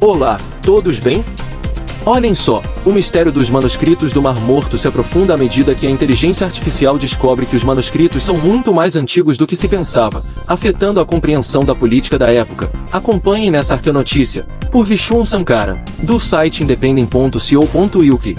Olá, todos bem? Olhem só, o mistério dos manuscritos do Mar Morto se aprofunda à medida que a inteligência artificial descobre que os manuscritos são muito mais antigos do que se pensava, afetando a compreensão da política da época. Acompanhem nessa arqueonotícia, por Vishnu Sankara, do site independent.co.uk.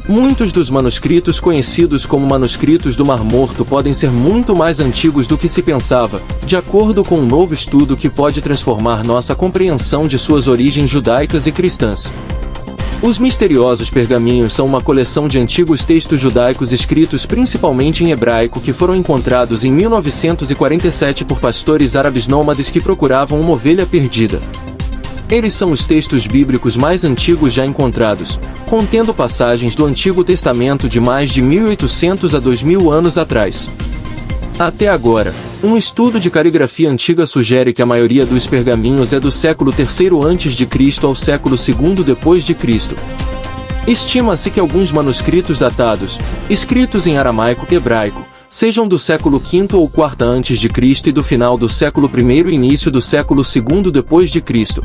Muitos dos manuscritos conhecidos como manuscritos do Mar Morto podem ser muito mais antigos do que se pensava, de acordo com um novo estudo que pode transformar nossa compreensão de suas origens judaicas e cristãs. Os misteriosos pergaminhos são uma coleção de antigos textos judaicos escritos principalmente em hebraico que foram encontrados em 1947 por pastores árabes nômades que procuravam uma ovelha perdida. Eles são os textos bíblicos mais antigos já encontrados, contendo passagens do Antigo Testamento de mais de 1800 a 2000 anos atrás. Até agora, um estudo de caligrafia antiga sugere que a maioria dos pergaminhos é do século III a.C. ao século II d.C. Estima-se que alguns manuscritos datados, escritos em aramaico e hebraico, sejam do século V ou IV a.C. e do final do século I e início do século II d.C.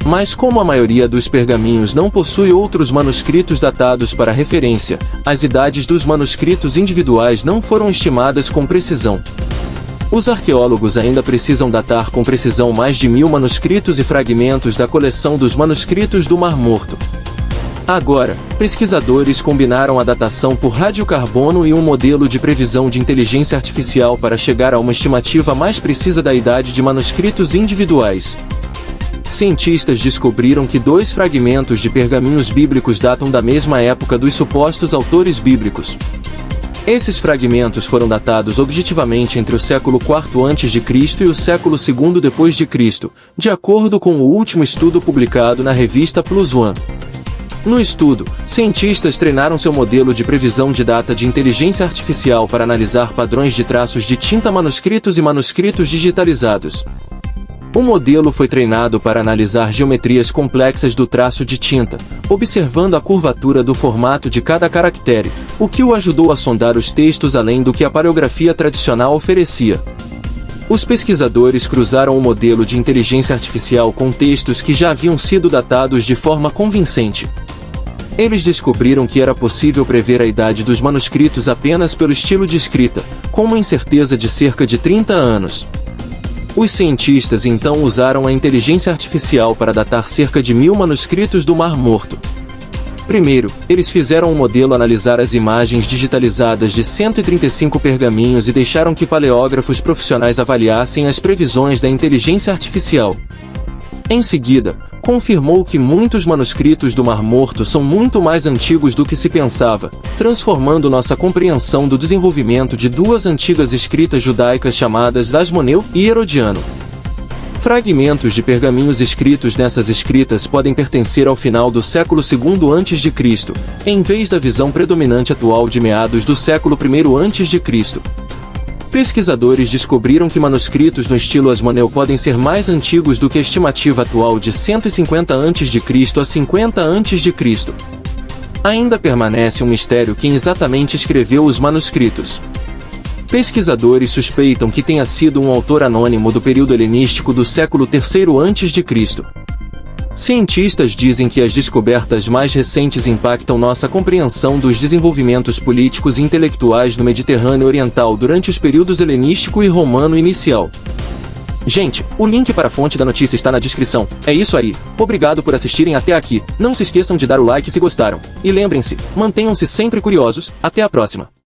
Mas como a maioria dos pergaminhos não possui outros manuscritos datados para referência, as idades dos manuscritos individuais não foram estimadas com precisão. Os arqueólogos ainda precisam datar com precisão mais de 1000 manuscritos e fragmentos da coleção dos manuscritos do Mar Morto. Agora, pesquisadores combinaram a datação por radiocarbono e um modelo de previsão de inteligência artificial para chegar a uma estimativa mais precisa da idade de manuscritos individuais. Cientistas descobriram que 2 fragmentos de pergaminhos bíblicos datam da mesma época dos supostos autores bíblicos. Esses fragmentos foram datados objetivamente entre o século IV a.C. e o século II d.C., de acordo com o último estudo publicado na revista PLOS ONE. No estudo, cientistas treinaram seu modelo de previsão de data de inteligência artificial para analisar padrões de traços de tinta manuscritos e manuscritos digitalizados. O modelo foi treinado para analisar geometrias complexas do traço de tinta, observando a curvatura do formato de cada caractere, o que o ajudou a sondar os textos além do que a paleografia tradicional oferecia. Os pesquisadores cruzaram o modelo de inteligência artificial com textos que já haviam sido datados de forma convincente. Eles descobriram que era possível prever a idade dos manuscritos apenas pelo estilo de escrita, com uma incerteza de cerca de 30 anos. Os cientistas então usaram a inteligência artificial para datar cerca de 1000 manuscritos do Mar Morto. Primeiro, eles fizeram um modelo analisar as imagens digitalizadas de 135 pergaminhos e deixaram que paleógrafos profissionais avaliassem as previsões da inteligência artificial. Em seguida, confirmou que muitos manuscritos do Mar Morto são muito mais antigos do que se pensava, transformando nossa compreensão do desenvolvimento de 2 antigas escritas judaicas chamadas Dasmoneu e Herodiano. Fragmentos de pergaminhos escritos nessas escritas podem pertencer ao final do século II a.C., em vez da visão predominante atual de meados do século I a.C. Pesquisadores descobriram que manuscritos no estilo Asmoneu podem ser mais antigos do que a estimativa atual de 150 a.C. a 50 a.C. Ainda permanece um mistério quem exatamente escreveu os manuscritos. Pesquisadores suspeitam que tenha sido um autor anônimo do período helenístico do século III a.C. Cientistas dizem que as descobertas mais recentes impactam nossa compreensão dos desenvolvimentos políticos e intelectuais no Mediterrâneo Oriental durante os períodos helenístico e romano inicial. Gente, o link para a fonte da notícia está na descrição. É isso aí. Obrigado por assistirem até aqui. Não se esqueçam de dar o like se gostaram. E lembrem-se, mantenham-se sempre curiosos. Até a próxima.